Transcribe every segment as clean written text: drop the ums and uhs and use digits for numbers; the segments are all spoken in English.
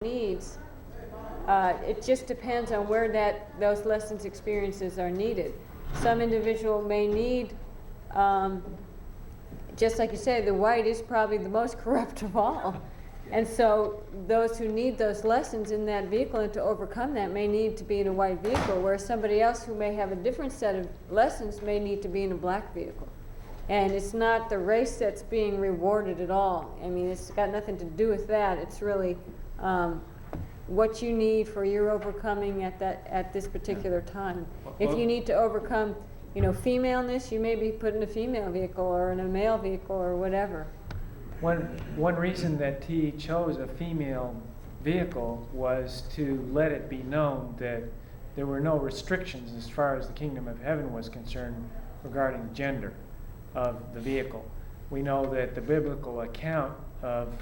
needs. It just depends on where those lessons experiences are needed. Some individual may need, just like you say, the white is probably the most corrupt of all. And so those who need those lessons in that vehicle and to overcome that may need to be in a white vehicle, whereas somebody else who may have a different set of lessons may need to be in a black vehicle. And it's not the race that's being rewarded at all. I mean, it's got nothing to do with that. It's really what you need for your overcoming at this particular time. If you need to overcome, femaleness, you may be put in a female vehicle or in a male vehicle or whatever. One reason that T chose a female vehicle was to let it be known that there were no restrictions as far as the kingdom of heaven was concerned regarding gender of the vehicle. We know that the biblical account of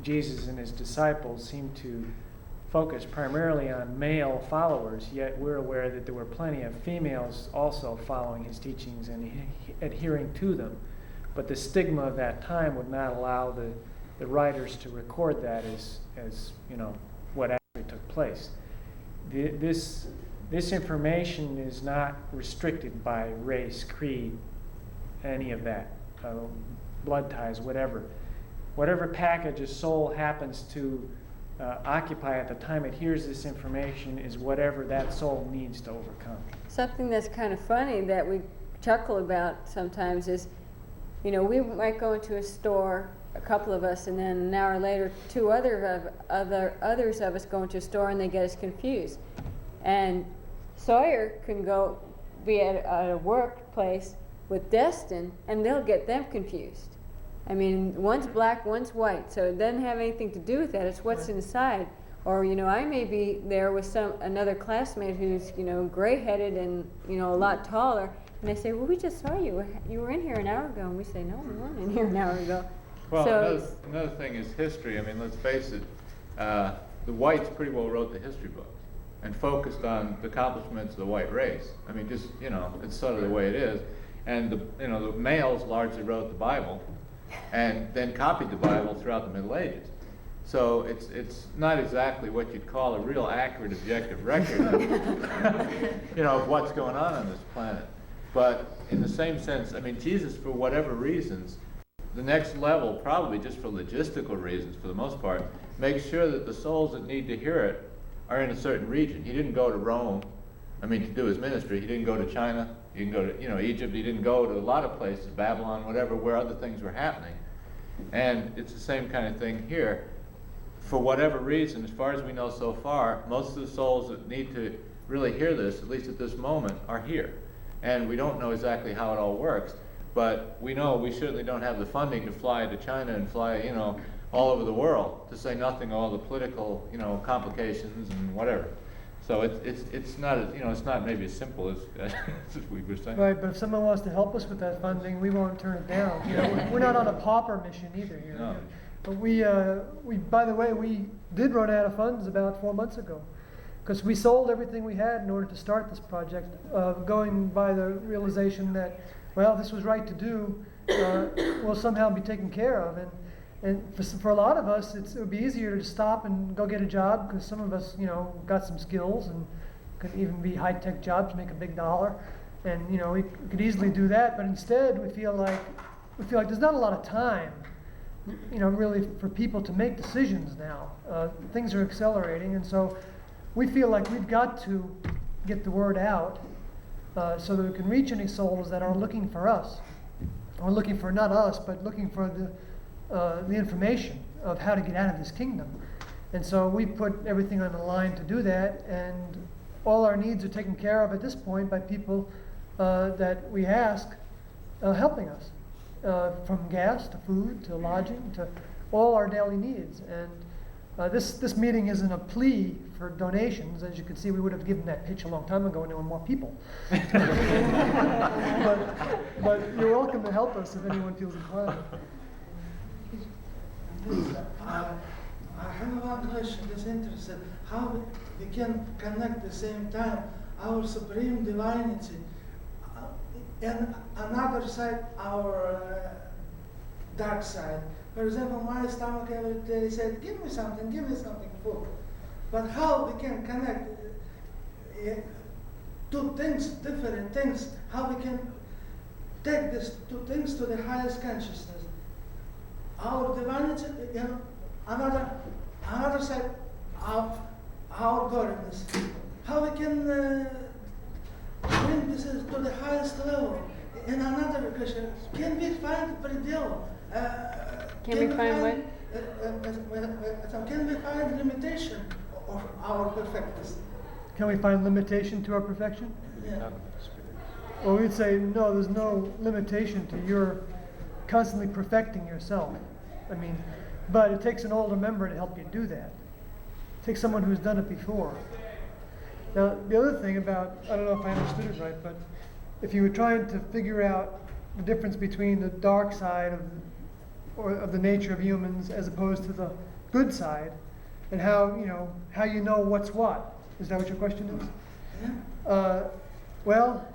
Jesus and his disciples seemed to focus primarily on male followers, yet we're aware that there were plenty of females also following his teachings and adhering to them. But the stigma of that time would not allow the writers to record that as what actually took place. This information is not restricted by race, creed, any of that, blood ties, whatever. Whatever package a soul happens to occupy at the time it hears this information is whatever that soul needs to overcome. Something that's kind of funny that we chuckle about sometimes is, we might go into a store, a couple of us, and then an hour later, others of us go into a store and they get us confused. And Sawyer can go be at a workplace with Destin, and they'll get them confused. I mean, one's black, one's white, so it doesn't have anything to do with that. It's what's inside. Or, I may be there with another classmate who's, gray-headed and, a lot taller, and they say, well, we just saw you. You were in here an hour ago. And we say, no, we weren't in here an hour ago. Well, so another thing is history. I mean, let's face it, the whites pretty well wrote the history books and focused on the accomplishments of the white race. I mean, just, it's sort of the way it is. And, the males largely wrote the Bible and then copied the Bible throughout the Middle Ages. So it's not exactly what you'd call a real accurate, objective record of what's going on this planet. But in the same sense, I mean, Jesus, for whatever reasons, the next level, probably just for logistical reasons for the most part, makes sure that the souls that need to hear it are in a certain region. He didn't go to Rome, to do his ministry. He didn't go to China. He didn't go to, Egypt. He didn't go to a lot of places, Babylon, whatever, where other things were happening. And it's the same kind of thing here. For whatever reason, as far as we know so far, most of the souls that need to really hear this, at least at this moment, are here. And we don't know exactly how it all works, but we know we certainly don't have the funding to fly to China and fly, all over the world, to say nothing of all the political, complications and whatever. So it's not it's not maybe as simple as we were saying. Right, but if someone wants to help us with that funding, we won't turn it down. We're not on a pauper mission either here. No. But we by the way, we did run out of funds about 4 months ago, because we sold everything we had in order to start this project, going by the realization that, well, this was right to do, will somehow be taken care of. And for a lot of us, it would be easier to stop and go get a job, because some of us, got some skills and could even be high-tech jobs, make a big dollar. And, we could easily do that, but instead we feel like there's not a lot of time, really for people to make decisions now. Things are accelerating, and so we feel like we've got to get the word out so that we can reach any souls that are looking for us, or looking for not us, but looking for the information of how to get out of this kingdom. And so we put everything on the line to do that, and all our needs are taken care of at this point by people that we ask helping us, from gas to food to lodging to all our daily needs. And this meeting isn't a plea for donations. As you can see, we would have given that pitch a long time ago and there were more people. but you're welcome to help us if anyone feels inclined. I have one question that's interested. How we can connect at the same time our supreme divinity and another side, our dark side. For example, my stomach every day said, give me something food. But how we can connect two things, different things, how we can take these two things to the highest consciousness. Our divinity, another side of our godliness. How we can bring this to the highest level. In another question, can we find predel? Can we find what? Can we find limitation of our perfectness? Can we find limitation to our perfection? Yeah. Well, we'd say, no, there's no limitation to your constantly perfecting yourself. I mean, but it takes an older member to help you do that. It takes someone who's done it before. Now, the other thing about, I don't know if I understood it right, but if you were trying to figure out the difference between the dark side of the nature of humans as opposed to the good side, and how you know what's what, is that what your question is? Yeah. Well,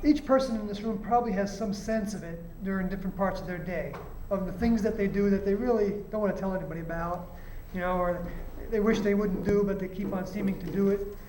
each person in this room probably has some sense of it during different parts of their day, of the things that they do that they really don't want to tell anybody about, or they wish they wouldn't do, but they keep on seeming to do it.